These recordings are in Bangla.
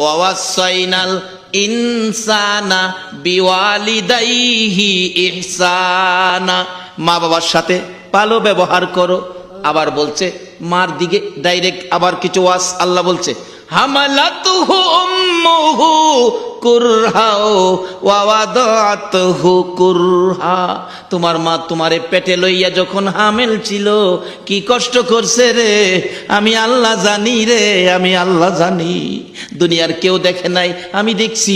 ওয়াসাইনাল ইনসানা বিওয়ালিদাইহি ইহসানা, মা বাবার সাথে ভালো ব্যবহার করো। আবার বলছে মার দিকে ডাইরেক্ট আবার কিছু ওয়াজ আল্লাহ বলছে, হামালাতুহু উম্মুহু কুরহা ওয়া ওয়াদাতুহু কুরহা, তোমার মা তোমারে পেটে লইয়া যখন হামেল ছিল কি কষ্ট করছে রে, আমি আল্লাহ জানি রে, আমি আল্লাহ জানি। দুনিয়ার কেউ দেখে নাই, আমি দেখছি।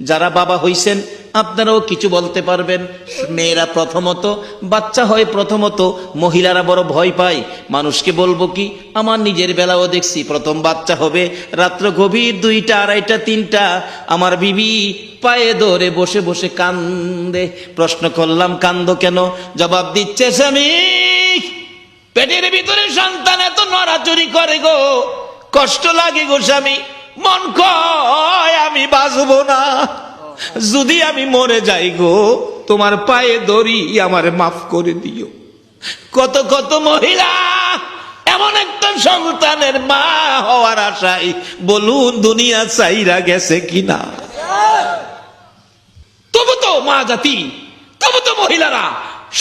যারা বাবা হইছেন আপনারাও কিছু বলতে পারবেন। মেয়েরা প্রথমত বাচ্চা হয়, প্রথমত মহিলারা বড় ভয় পায়। মানুষকে বলবো কি, আমার নিজের বেলাও দেখছি, প্রথম বাচ্চা হবে রাত্র গভীর 2টা 2:30 3টা, আমার বিবি পায়ে ধরে বসে বসে কান্দে। প্রশ্ন করলাম কান্দো কেন? জবাব দিচ্ছে, স্বামী পেটের ভিতরে সন্তান এত নড়াচড়ি করে গো, কষ্ট লাগে গো স্বামী, মন কয় আমি বাঁচবো না, যদি আমি মরে যাই গো তোমার পায়ে ধরি আমারে মাফ করে দিও। কত কত মহিলা এমন একটা সন্তানের মা হওয়ার আশায় বলুন দুনিয়া চাইরা গেছে কিনা। তবু তো মা জাতি, তবু তো মহিলারা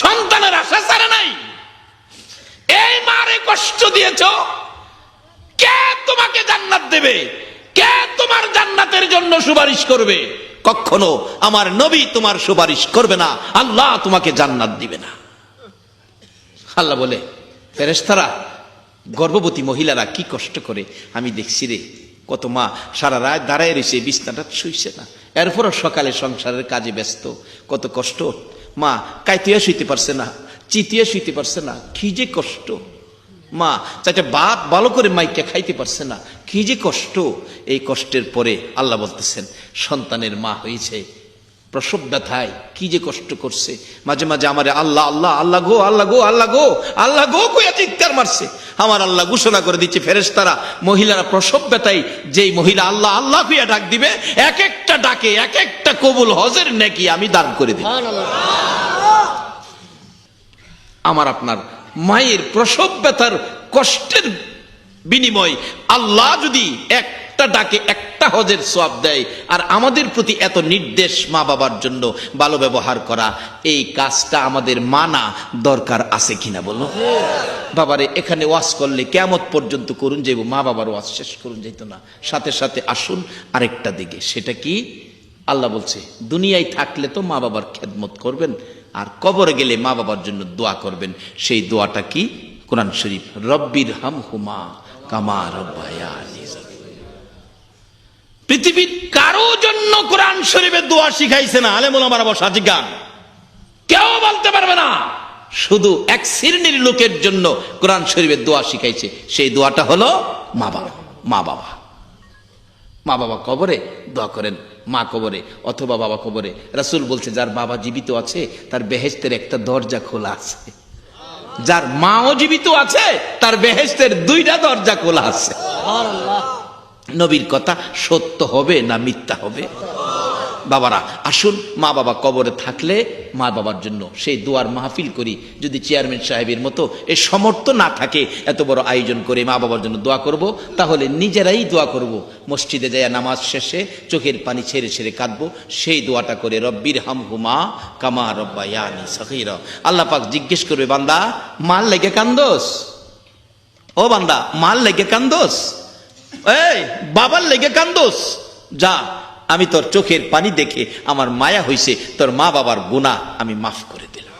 সন্তানের আশা ছাড়ে নাই। এই মারে কষ্ট দিয়েছ, কে তোমাকে জান্নাত দেবে? কে তোমার জান্নাতের জন্য সুপারিশ করবে? কখনো আমার নবী তোমার সুপারিশ করবে না, আল্লাহ তোমাকে জান্নাত দিবে না। আল্লাহ বলে, ফেরেশতারা গর্ভবতী মহিলারা কি কষ্ট করে আমি দেখছি রে। কত মা সারা রাত দাঁড়ায় রয়েছে, বিছনাটা শুইছে না, এরপরও সকালে সংসারের কাজে ব্যস্ত। কত কষ্ট মা, কাইতিয়া শুইতে পারছে না, চিতিয়া শুইতে পারছে না, কি যে কষ্ট। মা চাইতে ভাত ভালো করে মাইকে খাইতে পারছে না, কি যে কষ্ট। এই কষ্টের পরে আল্লাহ বলতেছেন সন্তানের মা হয়েছে, প্রসব ব্যথায় কি যে কষ্ট করছে। মাঝে মাঝে আমার আল্লাহ আল্লাহ আল্লাহ গো আল্লাহ গো আল্লাহ গো আল্লাহ গো কইয়া চিৎকার মারছে। আমার আল্লাহ ঘোষণা করে দিচ্ছে ফেরেশতারা, মহিলারা প্রসব ব্যথায় যেই মহিলা আল্লাহ আল্লাহ কইয়া ডাক দিবে, এক একটা ডাকে এক একটা কবুল হজের নেকি আমি দান করে দিব। আমার আপনার মায়ের প্রসব ব্যথার কষ্টের বিনিময় আল্লাহ যদি একটা ডাকে একটা হজের সওয়াব দেয়, আর আমাদের প্রতি এত নির্দেশ মা বাবার জন্য ভালো ব্যবহার করা, এই কাজটা আমাদের মানা দরকার আছে কিনা বলো। বাবারে এখানে ওয়াজ করলে কিয়ামত পর্যন্ত করুন যাইব, মা বাবার ওয়াজ শেষ করুন যাইতো না। সাথে সাথে আসুন আরেকটা দিকে, সেটা কি? আল্লাহ বলছে দুনিয়ায় থাকলে তো মা বাবার খেদমত করবেন, আর কবরে গেলে মা বাবার জন্য দোয়া করবেন। সেই দোয়াটা কি? কোরআন শরীফ, রব্বির হামহুমা কামা রব্বায়ানি। পৃথিবীর কারো জন্য কোরআন শরীফের দোয়া শিখাইছে না, আলেম ওলামারা বসা জিজ্ঞান, কেউ বলতে পারবে না। শুধু এক শ্রেণীর লোকের জন্য কোরআন শরীফের দোয়া শিখাইছে, সেই দোয়াটা হলো মা বাবা। মা বাবা, মা বাবা কবরে দোয়া করেন, মা কবরে অথবা বাবা কবরে। রাসূল বলছে যার বাবা জীবিত আছে তার বেহেশতের একটা দরজা খোলা আছে, যার মাও জীবিত আছে তার বেহেশতের 2টা দরজা খোলা আছে। নবীর কথা সত্য হবে না মিথ্যা হবে? বাবারা আসুন, মা বাবা কবরে থাকলে মা বাবার জন্য সেই দোয়ার মাহফিল করি। যদি চেয়ারম্যান সাহেবের মতো এই সমর্থ না থাকে এত বড় আয়োজন করে মা বাবার জন্য দোয়া করব, তাহলে নিজেরাই দোয়া করব। মসজিদে যায় নামাজ শেষে চোখের পানি ছেড়ে ছেড়ে কাঁদবো, সেই দোয়াটা করে রব্বির হামহুমা কামা রব্বায়ানি সগীরা। আল্লাহ পাক জিজ্ঞেস করবে, বান্দা মাল লেগে কান্দোস? ও বান্দা মাল লেগে কান্দোস? এই বাবার লেগে কান্দোস? যা, আমি তোর চোখের পানি দেখে আমার মায়া হইছে, তোর মা বাবার গুনাহ আমি মাফ করে দিলাম।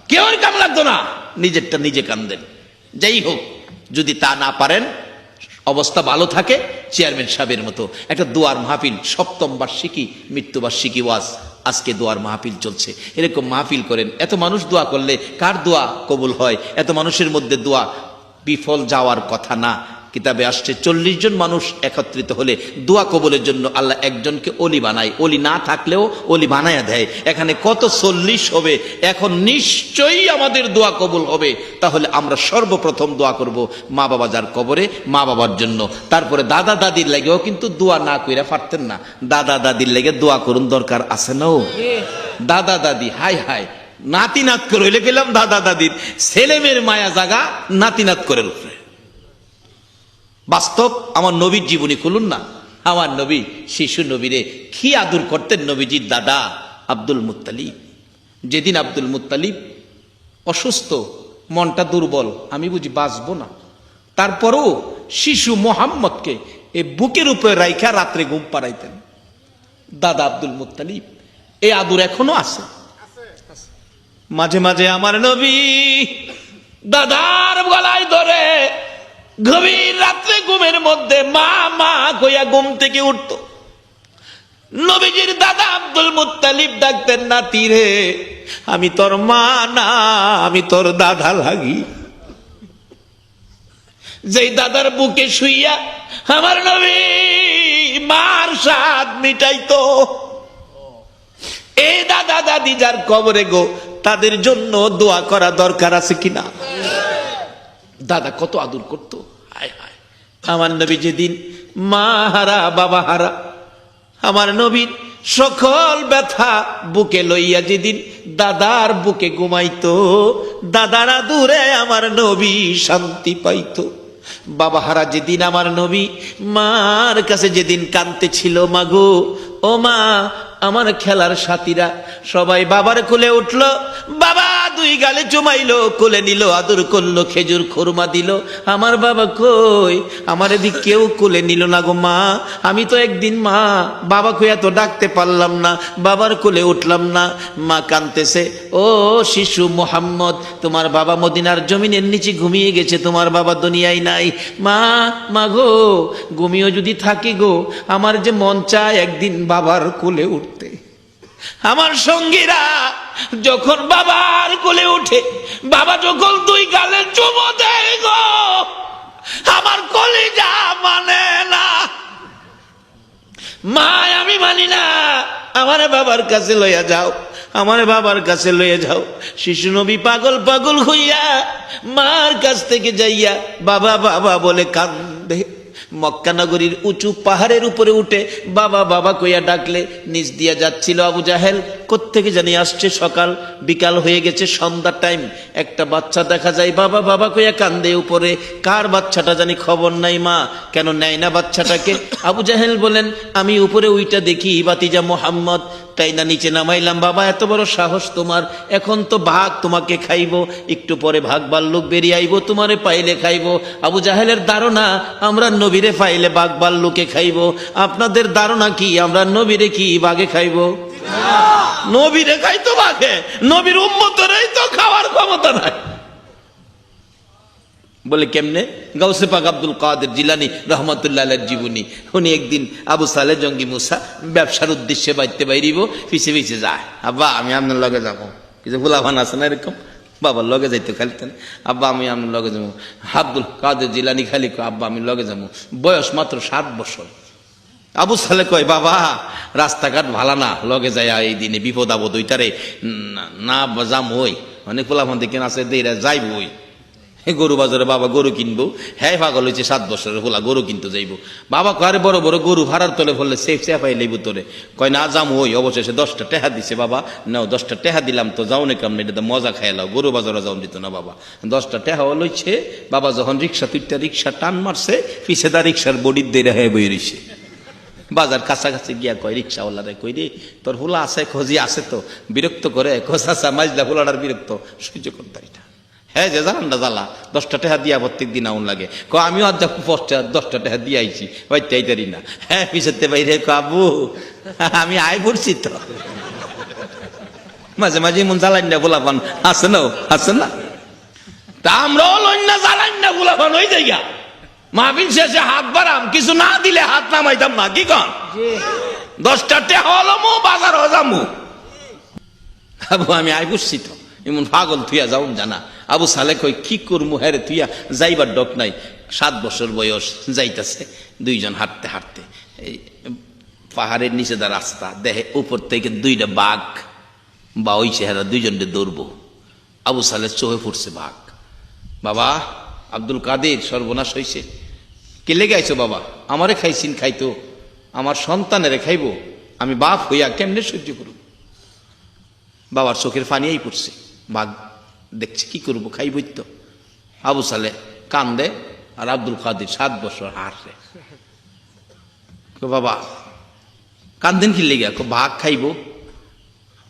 কেউ কাম লাগতো না, নিজেরটা নিজে কান্দেন। যাই হোক, যদি তা না পারেন, অবস্থা ভালো থাকে, চেয়ারম্যান সাহেবের মতো একটা দোয়ার মাহফিল, 7ম বার্ষিকী মৃত্যুবার্ষিকী ওয়াজ, আজকে দোয়ার মাহফিল চলছে, এরকম মাহফিল করেন। এত মানুষ দোয়া করলে কার দোয়া কবুল হয়? এত মানুষের মধ্যে দোয়া বিফল যাওয়ার কথা না। কিতাবে আসছে 40 জন মানুষ একত্রিত হলে দোয়া কবুলের জন্য আল্লাহ একজনকে অলি বানায়, অলি না থাকলেও অলি বানায়া দেয়। এখানে কত 40 হবে, এখন নিশ্চয়ই আমাদের দোয়া কবুল হবে। তাহলে আমরা সর্বপ্রথম দোয়া করব মা বাবা যার কবরে, মা বাবার জন্য। তারপরে দাদা দাদির লাগেও কিন্তু দোয়া না কইরা পারতেন না, দাদা দাদির লেগে দোয়া করুন, দরকার আছে না? দাদা দাদি হাই হাই নাতি নাত করে হইলে গেলাম, দাদা দাদির ছেলে মেয়ের মায়া জাগা নাতি নাত করে উপরে। বাস্তব আমার নবীর জীবনী খুলুন না। আমার নবী শিশু নবীরে কি আদর করতেন নবীজির দাদা আব্দুল মুত্তালিব। যেদিন আব্দুল মুত্তালিব অসুস্থ, মনটা দুর্বল, আমি বুঝি বাঁচবো না, তারপরও শিশু মোহাম্মদকে এই বুকের উপরে রাইখা রাত্রে ঘুম পাড়াইতেন দাদা আব্দুল মুত্তালিব। এই আদর এখনো আছে। মাঝে মাঝে আমার নবী দাদার গলায় ধরে গভীর রাত্রে ঘুমের মধ্যে মা মা কইয়া ঘুম থেকে উঠত। নবীজির দাদা আব্দুল মুত্তালিব ডাকতেন, নাতি রে আমি তোর মা না, আমি তোর দাদা লাগি। যেই দাদার বুকে শুইয়া আমার নবী মার স্বাদ মিটাইতো। এই দাদা দাদি যার কবরে গো, তাদের জন্য দোয়া করা দরকার আছে কিনা? দাদা কত আদর করতো। হায় হায়, আমার নবী যেদিন মা হারা বাবা হারা, আমার নবীর সকল ব্যথা বুকে লইয়া যেদিন দাদার বুকে ঘুমাইতো, দাদার আদুরে আমার নবী শান্তি পাইতো। বাবা হারা যেদিন আমার নবী মার কাছে যেদিন কাঁদতে ছিল, মাগো ও মা, আমার খেলার সাথীরা সবাই বাবার কোলে উঠলো, বাবা দুই গালে চুমাইলো, কোলে নিল, আদর করলো, খেজুর খুরমা দিল। আমার বাবা কই? আমার এদিক কেউ কোলে নিল না গো মা। আমি তো একদিন মা বাবা কইয়া তো ডাকতে পারলাম না, বাবার কোলে উঠলাম না। মা কাঁদতেছে, ও শিশু মোহাম্মদ, তোমার বাবা মদিনার জমিনের নিচে ঘুমিয়ে গেছে, তোমার বাবা দুনিয়ায় নাই। মা মা গো, ঘুমিয়ে যদি থাকি গো, আমার যে মন চায় একদিন বাবার কোলে উঠতে। আমার সঙ্গীরা যখন বাবার কোলে উঠে, বাবা যখন দুই গালে চুমো দেয় গো, আমার কলিজা মানে না। মা আমি মানি না, আমার বাবার কাছে লইয়া যাও, আমার বাবার কাছে লইয়া যাও। শিশু নবী পাগল পাগল হইয়া মার কাছ থেকে যাইয়া বাবা বাবা বলে কান্দে। মক্কা নগরীর উঁচু পাহাড়ের উপরে উঠে বাবা বাবা কইয়া ডাকলে নিচ দিয়া যাচ্ছিল আবু জাহেল। কোত্থেকে জানি আসছে, সকাল বিকাল হয়ে গেছে, সন্ধ্যার টাইম। একটা বাচ্চা দেখা যায় বাবা বাবা কইয়া কান্দে উপরে। কার বাচ্চাটা জানি খবর নাই। মা কেন নেয় না বাচ্চাটাকে? আবু জাহেল বলেন, আমি উপরে উইটা দেখি বাতিজা মোহাম্মদ, তাই না নিচে নামাইলাম। বাবা এত বড় সাহস তোমার, এখন তো ভাগ তোমাকে খাইব, একটু পরে ভাগ ভাল্লুক বেরিয়ে আইব, তোমারে পাইলে খাইব। আবু জাহেলের ধারণা আমরা নবীরে পাইলে বাঘ ভাল্লুকে খাইব। আপনাদের ধারণা কি আমরা নবীরে কি বাঘে খাইব? নবীরে খাইতো বাঘে, নবীর উম্মতরেই তো খাওয়ার ক্ষমতা নাই। বলে কেমনে? গাউসে পাক আব্দুল কাদের জিলানী রহমতুল্লাহ আলাইহির জীবনী। উনি একদিন আবু সালে জঙ্গি মুসা ব্যবসার উদ্দেশ্যে বাইতে বাইরিব, পিছে পিছে যায়। আব্বা আমি আপনার লগে যাবো। কিছু ভুলাভান আছে না এরকম, বাবার লগে যাইতো খালি। আব্বা আমি আপনার লগে যাবো। আব্দুল কাদের জিলানী খালি আব্বা আমি লগে যাবো। বয়স মাত্র 7 বছর। আবু সালে কয়, বাবা রাস্তাঘাট ভালো না, লগে যায় এই দিনে বিপদ আপদ ওইটারে না যাম। ওই অনেক ভুলাভান দেখেন আছে দেরা যাইব। ওই গরু বাজারে বাবা গরু কিনবো। হ্যাঁ পাগল হয়েছে, 7 বছরের হোলা গরু কিনতে যাইব। বাবা কয় বড় বড় গরু ভাড়ার তলে বললে সেফ চেপাই লইব তোরে। কয় না যাম। ওই অবশেষে 10টা টেহা দিছে। বাবা নাও 10টা টেহা দিলাম, তো যাও না কেমন, এটা তো মজা খাইলাও, গরু বাজারে যাও দিত না। বাবা 10টা টেহাও লইছে। বাবা যখন রিক্সা তুইটা রিক্সা টান মারছে, পিছে দা রিক্সার বডির দেরে হয়ে বই রইছে। বাজার কাছাকাছি গিয়া কয় রিক্সাওয়ালারে, কই রে তোর হোলা আছে? খোঁজি আছে তো। বিরক্ত করে, খোঁজা মাইজলা হোলাটার বিরক্ত সহ্য করতে। এটা হ্যাঁ যে জানান না জ্বালা, 10টা টেহা দিয়া প্রত্যেক দিন আউন লাগে। আমিও আজ 10টা টেহা দিয়ে আইছি, বাইতে আইতারি না। হ্যাঁ পিছতে বাইরে আবু আমি আয় পড়ছি তো। মাঝে মাঝে মন জ্বালান না গোলাপান আছে না, আছে না? তা আমরাও লইনা জ্বালান না গোলাপান হয়ে যাই। মাহফিল শেষে হাত বাড়াম, কিছু না দিলে হাত নামাইতাম না। কি কন? 10টা টেহা হলো মু বাজার হজামু। আবু আমি আয় পড়ছি তো, এমন পাগল থুইয়া যাও জানা। আবু সালে কই কি করমু? হ্যাঁ রে থুইয়া যাইবার ডক নাই। 7 বছর বয়স, যাইতাছে দুইজন হাঁটতে হাঁটতে। এই পাহাড়ের নিচে দা রাস্তা, দেখে উপর থেকে 2টা বাঘ বা ওই চেহারা দুইজনকে দৌড়বো। আবু সালে চোখে পড়ছে বাঘ। বাবা আব্দুল কাদের সর্বনাশ হয়েছে। কে লেগে আইছো বাবা? আমারে খাইছিন, খাইতো আমার সন্তানেরে খাইবো, আমি বাপ হইয়া কেমনে সহ্য করব? বাবার চোখের পানিই পড়ছে। বাঘ দেখছে, কি করবো, খাইবই তো। আবু সালে কান্দে, আর আব্দুল কাদের 7 বছর হাসে। বাবা কান্দেন কি লেগে? ভাগ খাইব।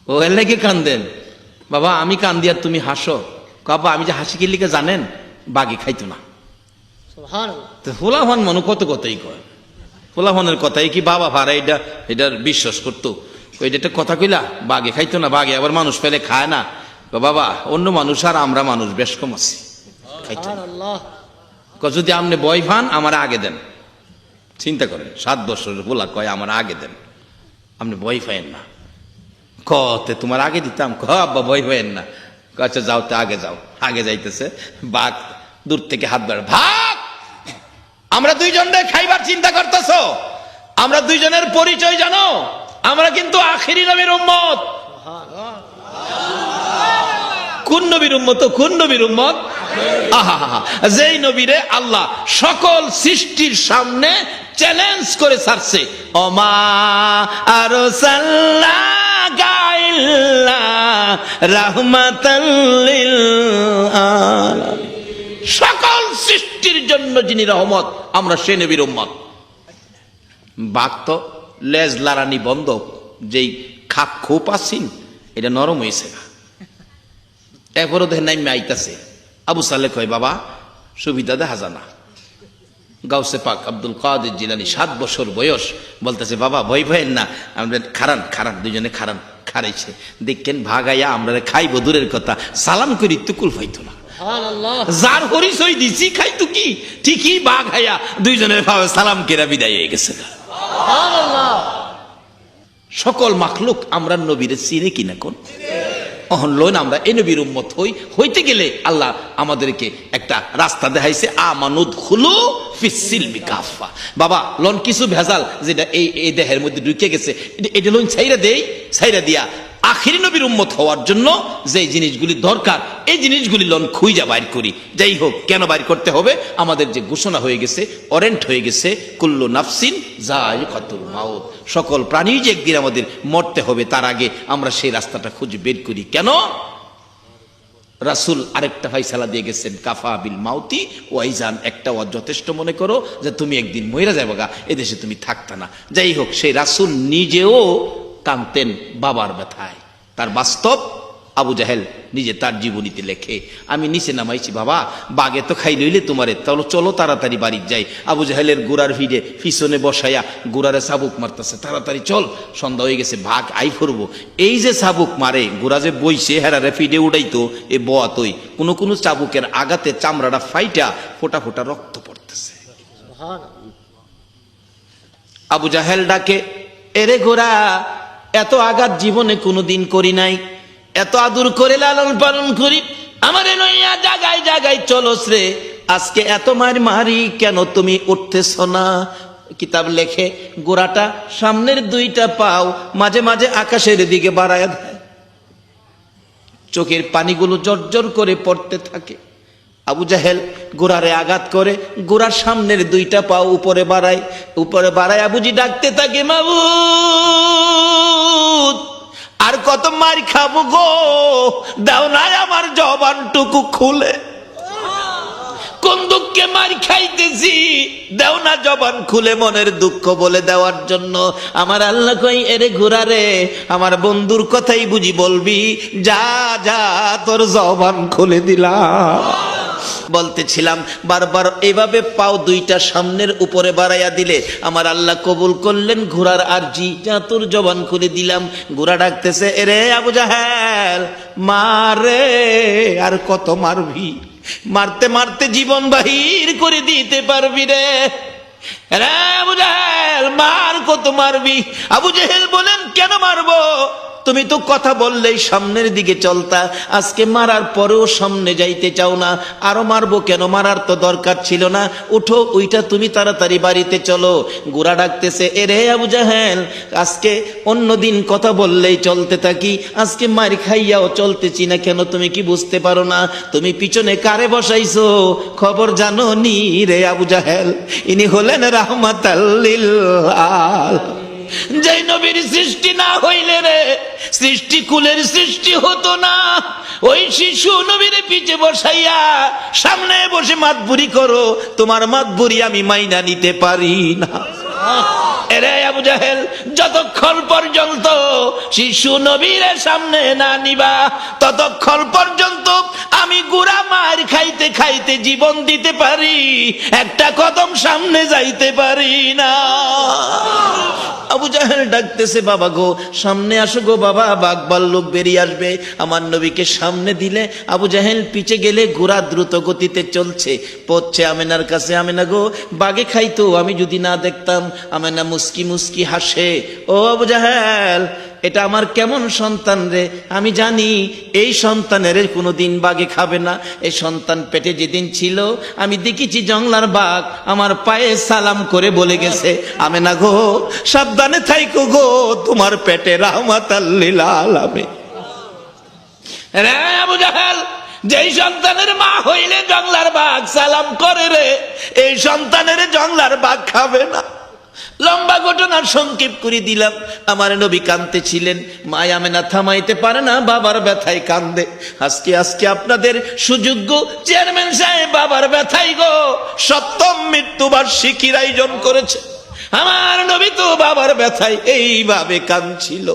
ও এর লেগে কান্দেন? বাবা আমি কান্দি আর তুমি হাসো। বাবা আমি যে হাসি কি লেগে জানেন? বাঘে খাইতো না। ফুলাফান মানুষ কত কথাই কয়, ফুলাফানের কথাই কি বাবা ভাড়া এটার বিশ্বাস করতো। এটা কথা কইলা, বাঘে খাইতো না, বাঘে আবার মানুষ পেলে খায় না। বাবা অন্য মানুষ আর আমরা মানুষ বেশ কম আছি, খাইতো না। যদি আপনি বই ফান আমার আগে দেন। চিন্তা করেন 7 বছরের বলা কয় আমার আগে দেন, আপনি বই পাইেন না। কতে তোমার আগে দিতাম, আব্বা বই পাইেন না। আচ্ছা যাও, তো আগে যাও। আগে যাইতেছে, বাঘ দূর থেকে হাত বাড়ে, ভাগ। আমরা দুইজন খাইবার চিন্তা করতেছ, আমরা দুইজনের পরিচয় জানো? আমরা কিন্তু আখিরি নবীর উম্মত। কোন নবীর উম্মত? কোন নবীর উম্মত? আহা, যেই নবীরে আল্লাহ সকল সৃষ্টির সামনে চ্যালেঞ্জ করে ছাড়ছে, ওমা আরসালনাকা ইল্লা রাহমাতাল লিল আলামিন। সকল সৃষ্টির জন্য যিনি রহমত, আমরা সে নবীর উম্মত। বাঘ তো লেজ লারানি বন্ধ, যেই খাপ খোপ আসিন এটা নরম হয়েছে না, এরপরও দেখেন নাইমে আইতাছে। আবু সালে কয় বাবা সুবিধা দেখা জানা। গাউসে পাক আব্দুল কাদের জিলানী 7 বছর বয়স, বলতেছে বাবা ভয় ভয়েন না, আমরা খারান দুজনে খারাইছে। দেখেন ভাগাইয়া আমরা খাইব দূরের কথা, সালাম করি তুকুল হইতো না। যার পরিচয় দিছি খাইতো কি, ঠিকই বাঘ হাইয়া দুইজনের ভাবে সালাম কেরা বিদায় হয়ে গেছে। সকল মাখলুক আমরা নবীরে চিনে কিনা কোন লোন আমরা এই নবীর উম্মত হইতে গেলে আল্লাহ আমাদেরকে একটা রাস্তা দেখাইছে, আমানুদ খুলু ফিসসিলমি কাফা। বাবা লোন কিছু ভেজাল যেটা এই দেহের মধ্যে ঢুকে গেছে, এটা লোন ছাইরা দিয়া আখিরি নবীর উম্মত হওয়ার জন্য যে জিনিসগুলি দরকার, এই জিনিসগুলি লোন খুঁজা বাইর করি। যাই হোক, কেন বাইর করতে হবে? আমাদের যে ঘোষণা হয়ে গেছে, ওয়ারেন্ট হয়ে গেছে, কুল্লু নাফসিন যায়িকাতুল মাউত, সকল প্রাণী যে একদিন আমাদের মরতে হবে, তার আগে আমরা সেই রাস্তাটা খুঁজে বের করি। কেন? রাসূল আরেকটা ফয়সালা দিয়ে গেছেন, কাফা বিল মাউতি ওয়াইজান, একটা যথেষ্ট মনে করো যে তুমি একদিন মইরা যাবে গা, এদেশে তুমি থাকতা না। যাই হোক, সেই রাসূল নিজেও কাঁদতেন বাবার ব্যথায়। তার বাস্তব আবু জাহেল নিজে তার জীবনীতে লেখে, আমি নিচে নামাইছি বাবা, বাগে তো খাই লইলে তোমারে, তাহলে চলো তাড়াতাড়ি বাড়ি যাই। আবু জাহেলের গোড়ার ভিড়ে পিছনে বসাইয়া গোড়ারে চাবুক মারতেছে, তাড়াতাড়ি চল, সন্ধ্যা হয়ে গেছে, ভাগ আই করবো। এই যে চাবুক মারে, গোড়া যে বইছে হেরারে ফিডে উড়াইতো, এ বোয়াতই কোন চাবুকের আঘাতে চামড়াটা ফাইটা ফোটা ফোটা রক্ত পড়তেছে। আবু জাহেল ডাকে, এরে গোড়া, এত আঘাত জীবনে কোনোদিন করি নাই, এত আদর করে লালন পালন করি, আমারে লইয়া জাগায় জাগায় চলস রে, আজকে এত মারি কেন তুমি উঠতেছ না? কিতাব লেখে, গোড়াটা সামনের 2টা পাও মাঝে মাঝে আকাশের দিকে বাড়ায় দেয়, চোখের পানিগুলো জর্জর করে পড়তে থাকে। আবু জাহেল গোড়ারে আঘাত করে, গোড়ার সামনের 2টা পাও উপরে বাড়ায় আবুজি ডাকতে থাকে, মাবুদ আর কত মার খাবো গো, দাও না আমার জবানটুকু খুলে, কোন দুঃখে মার খাইতেছি, দাও না জবান খুলে মনের দুঃখ বলে দেওয়ার জন্য। আমার আল্লাহ কই, এরে ঘোরারে, আমার বন্ধুর কথাই বুঝি বলবি, যা যা তোর জবান খুলে দিলাম। বলতেছিলাম বারবার এইভাবে পাও 2টা সামনের উপরে বাড়াইয়া দিলে আমার আল্লাহ কবুল করলেন ঘোড়ার আরজি, যা তোর জবান খুলে দিলাম। ঘোড়া ডাকতেছে, এরে আবু জাহেল মারে, আর কত মারবি, মারতে মারতে জীবন বাহির করে দিতে পারবি রে, রে আবু জাহেল মার, কত মারবি? আবু জাহেল বলেন, কেন মারবো? তুমি তো কথা বললেই সামনের দিকে চলতা, আজকে মারার পরেও সামনে যাইতে চাও না, আরো মারবো কেন? মারার তো দরকার ছিল না, উঠো ওইটা তুমি তাড়াতাড়ি বাড়িতে চলো। গোড়া ডাকতেছে, এরে আবু জাহেল, আজকে অন্যদিন কথা বললেই চলতে থাকি, আজকে মার খাইয়াও চলতেছি না কেন? তুমি কি বুঝতে পারো না? তুমি পিছনে কারে বসাইছো খবর জানো নি রে আবু জাহেল? ইনি হলেন রাহমাতাল লিল আলামিন। যে নবীর সৃষ্টি না হইলে রে সৃষ্টি কুলের সৃষ্টি হতো না, ওই শিশু নবীর পিছে বসাইয়া সামনে বসে মাতবুরি করো, তোমার মাতবুরি আমি মাইনা নিতে পারি না। এরে আবু জাহেল, যতক্ষণ পর্যন্ত শিশু নবীর সামনে না নিবা ততক্ষণ পর্যন্ত আমি গুড়া মার খাইতে খাইতে জীবন দিতে পারি, একটা কদম সামনে যাইতে পারি না। আবু জাহেল ডাকতেছে, বাবা গো সামনে আসো গো বাবা, বাঘ ভাল্লুক বেরিয়ে আসবে। আমার নবীকে সামনে দিলে আবু জাহেল পিছে গেলে ঘোড়া দ্রুত গতিতে চলছে, পড়ছে আমেনার কাছে। আমেনা গো, বাঘে খাইতো আমি যদি না দেখতাম। আমেনা মুস্কি মুস্কি হাসে, ও আবু জাহেল, এটা আমার কেমন সন্তান রে, আমি জানি এই সন্তানের কোনোদিন বাঘে খাবে না। এই সন্তান পেটে যেদিন ছিল আমি দেখেছি জংলার বাঘ আমার পায়ে সালাম করে বলে গেছে, আমেনা গো সাবধানে থাইকো গো, তোমার পেটে রাহমাতাল লিল আলামিন। রে আবু জাহেল, যেই সন্তানের মা হইলে জংলার বাঘ সালাম করে রে, এই সন্তানের জংলার বাঘ খাবে না। লম্বা ঘটনা সংক্ষেপ করে দিলাম। আমার নবী কাঁদতে ছিলেন, মা আমেনা থামাইতে পারে না, বাবার ব্যথায় কান্দে। আজকে আপনাদের সুযোগ্য চেয়ারম্যান সাহেব বাবার ব্যথাই গো সপ্তম মৃত্যুবার্ষিকীর আয়োজন করেছে। আমার নবী তো বাবার ব্যথায় এইভাবে কাঁদছিল,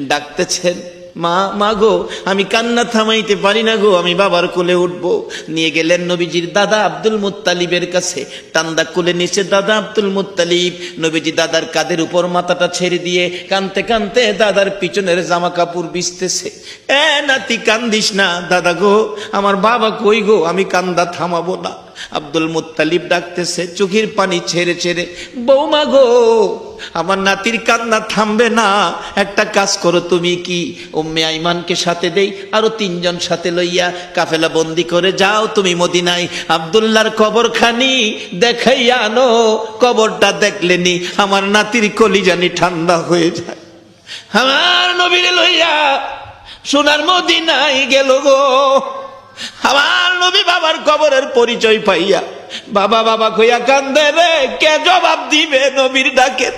ডাকতেছেন, মা মা গো, আমি কান্না থামাইতে পারি না গো, আমি বাবার কোলে উঠবো। নিয়ে গেলেন নবীজির দাদা আব্দুল মুত্তালিবের কাছে, টান্দা কোলে নিচে দাদা আব্দুল মুত্তালিব। নবীজি দাদার কাঁধের উপর মাথাটা ছেড়ে দিয়ে কানতে কানতে দাদার পিছনের জামা কাপড় ভিজতেছে। এ নাতি কান্দিস না, দাদা গো আমার বাবা কই গো, আমি কান্দা থামাবো না। আব্দুল মুত্তালিব ডাকতেছে চোখের পানি ছেড়ে ছেড়ে, বৌমা গো আমার নাতির কান্না থামবে না, একটা কাজ করো তুমি, কি উম্মে আইমানকে সাথে দেই, আরো 3 জন সাথে লইয়া কাফেলা বন্দি করে যাও তুমি মদিনায়, আব্দুল্লাহর কবরখানি দেখাইয়া আনো। কবরটা দেখলেনি আমার নাতির কলিজানি ঠান্ডা হয়ে যায়। আমার নবীরে লইয়া সোনার মদিনায় গেল গো। আমার নবী বাবার কবরের পরিচয় পাইয়া বাবা বাবা কইয়া কান্দে রে, কে জবাব দিবে নবীর ডাকে?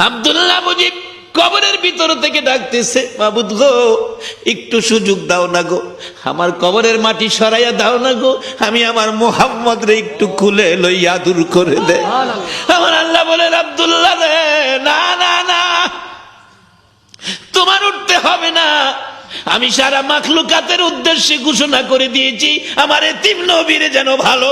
আব্দুল্লাহ মুজিব কবরের ভিতর থেকে ডাকতেছে, মাবুদ গো একটু সুযোগ দাও না গো, আমার কবরের মাটি সরাইয়া দাও না গো, আমি আমার মুহাম্মদ রে একটু খুলে লইয়া দূর করে দে। আমার আল্লাহ বলেন, আব্দুল্লাহ রে না না না, তোমার উঠতে হবে না, আমি সারা মাখলুকাতের উদ্দেশ্যে ঘোষণা করে দিয়েছি আমার এতিম নবীরে যেন ভালো